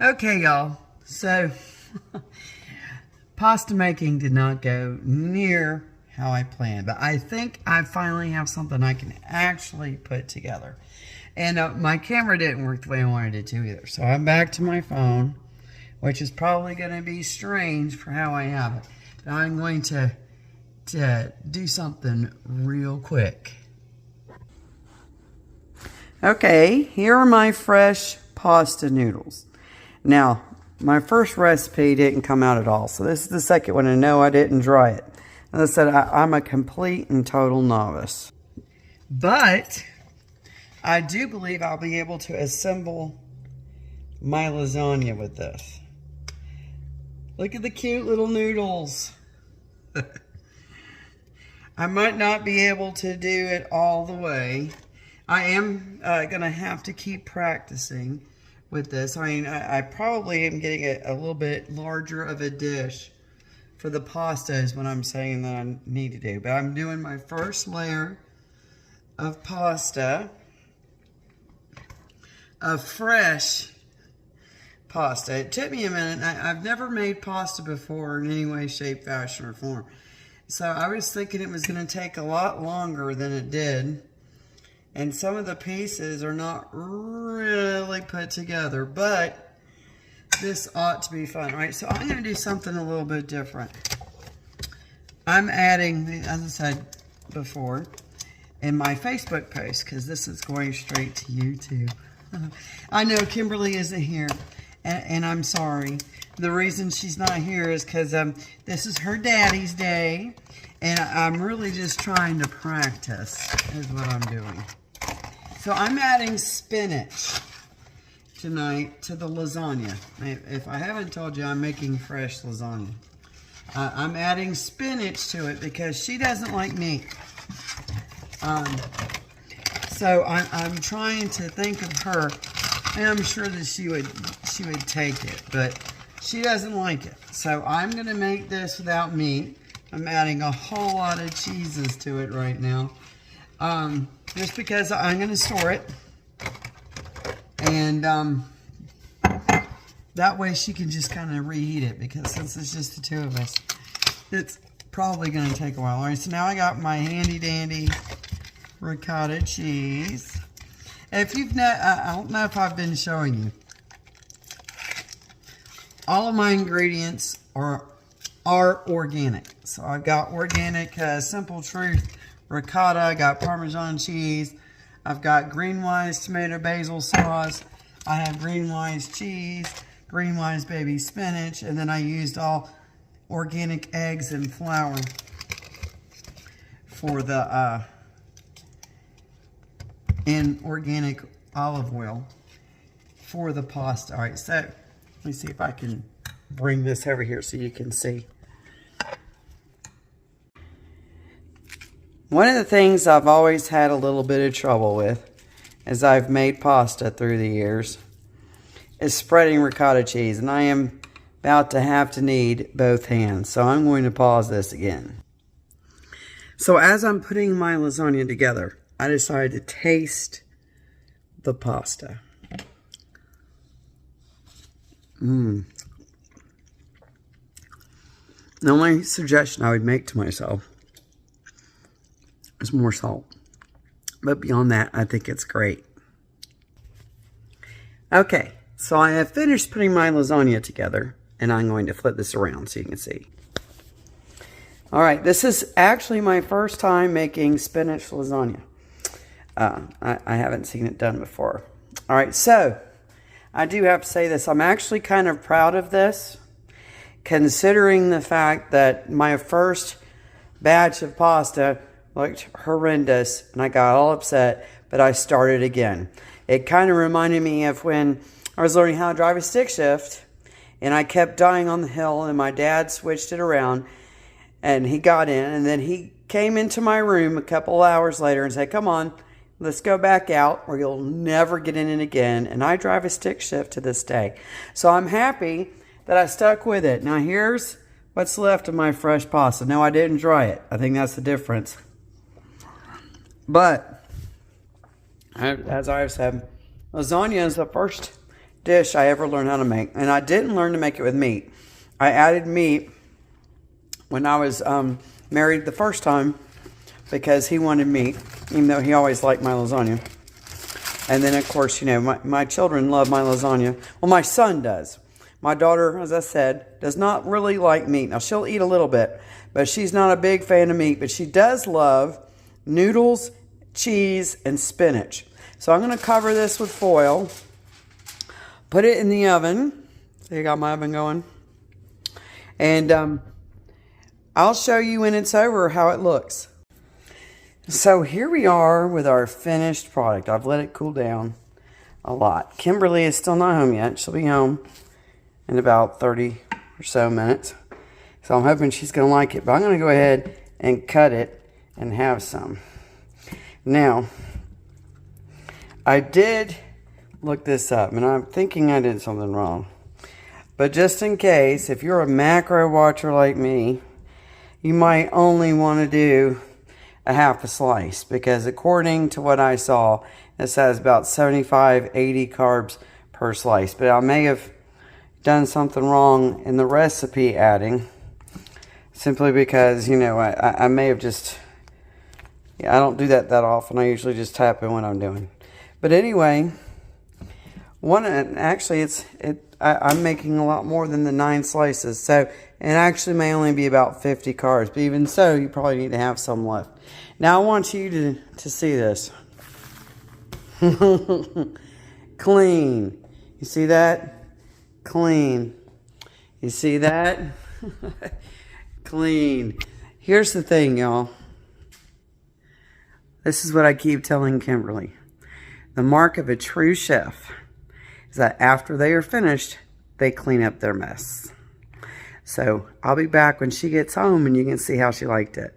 Okay, y'all. So, pasta making did not go near how I planned, but I think I finally have something I can actually put together. And my camera didn't work the way I wanted it to either. So I'm back to my phone, which is probably going to be strange for how I have it. But I'm going to do something real quick. Okay, here are my fresh pasta noodles. Now, my first recipe didn't come out at all, so this is the second one, and no, I didn't dry it. As I said, I'm a complete and total novice. But I do believe I'll be able to assemble my lasagna with this. Look at the cute little noodles. I might not be able to do it all the way. I am going to have to keep practicing with this. I mean, I probably am getting a little bit larger of a dish for the pasta is what I'm saying that I need to do. But I'm doing my first layer of pasta, of fresh pasta. It took me a minute. I've never made pasta before in any way, shape, fashion, or form. So I was thinking it was going to take a lot longer than it did. And some of the pieces are not really put together, but this ought to be fun. All right, so I'm going to do something a little bit different. I'm adding, as I said before, in my Facebook post, because this is going straight to YouTube. I know Kimberly isn't here, and I'm sorry. The reason she's not here is because this is her daddy's day, and I'm really just trying to practice is what I'm doing. So I'm adding spinach tonight to the lasagna. If I haven't told you, I'm making fresh lasagna. I'm adding spinach to it because she doesn't like meat. So I'm trying to think of her, and I'm sure that she would take it, but she doesn't like it. So I'm going to make this without meat. I'm adding a whole lot of cheeses to it right now. Just because I'm going to store it. And that way she can just kind of reheat it, because since it's just the two of us, it's probably going to take a while. All right, so now I got my handy dandy ricotta cheese. If you've not, I don't know if I've been showing you. All of my ingredients are organic. So I've got organic Simple Truth ricotta, I got Parmesan cheese, I've got Green Wise tomato basil sauce, I have Green Wise cheese, Green Wise baby spinach, and then I used all organic eggs and flour for the and organic olive oil for the pasta. All right, so let me see if I can bring this over here so you can see. One of the things I've always had a little bit of trouble with as I've made pasta through the years is spreading ricotta cheese, and I am about to have to need both hands, so I'm going to pause this again. So as I'm putting my lasagna together, I decided to taste the pasta. The only suggestion I would make to myself is more salt. But beyond that, I think it's great. Okay, so I have finished putting my lasagna together, and I'm going to flip this around so you can see. All right, this is actually my first time making spinach lasagna. I haven't seen it done before. All right, so I do have to say this. I'm actually kind of proud of this, considering the fact that my first batch of pasta looked horrendous, and I got all upset, but I started again. It kind of reminded me of when I was learning how to drive a stick shift, and I kept dying on the hill, and my dad switched it around, and he got in, and then he came into my room a couple hours later and said, "Come on, let's go back out, or you'll never get in it again." And I drive a stick shift to this day. So I'm happy that I stuck with it. Now here's what's left of my fresh pasta. No, I didn't dry it. I think that's the difference. But as I've said, lasagna is the first dish I ever learned how to make. And I didn't learn to make it with meat. I added meat when I was married the first time because he wanted meat, even though he always liked my lasagna. And then, of course, you know, my children love my lasagna. Well, my son does. My daughter, as I said, does not really like meat. Now, she'll eat a little bit, but she's not a big fan of meat. But she does love noodles, cheese, and spinach. So I'm going to cover this with foil. Put it in the oven. See, I got my oven going. And I'll show you when it's over how it looks. So here we are with our finished product. I've let it cool down a lot. Kimberly is still not home yet. She'll be home in about 30 or so minutes. So I'm hoping she's going to like it. But I'm going to go ahead and cut it and have some. Now, I did look this up, and I'm thinking I did something wrong. But just in case, if you're a macro watcher like me, you might only want to do a half a slice, because according to what I saw, this has about 75, 80 carbs per slice. But I may have done something wrong in the recipe adding, simply because, you know, I may have just, I don't do that often. I usually just tap in what I'm doing. But anyway, actually I'm making a lot more than the 9 slices, so it actually may only be about 50 carbs, but even so, you probably need to have some left. Now I want you to see this. Clean. You see that? Clean. You see that? Clean. Here's the thing, y'all. This is what I keep telling Kimberly. The mark of a true chef is that after they are finished, they clean up their mess. So I'll be back when she gets home and you can see how she liked it.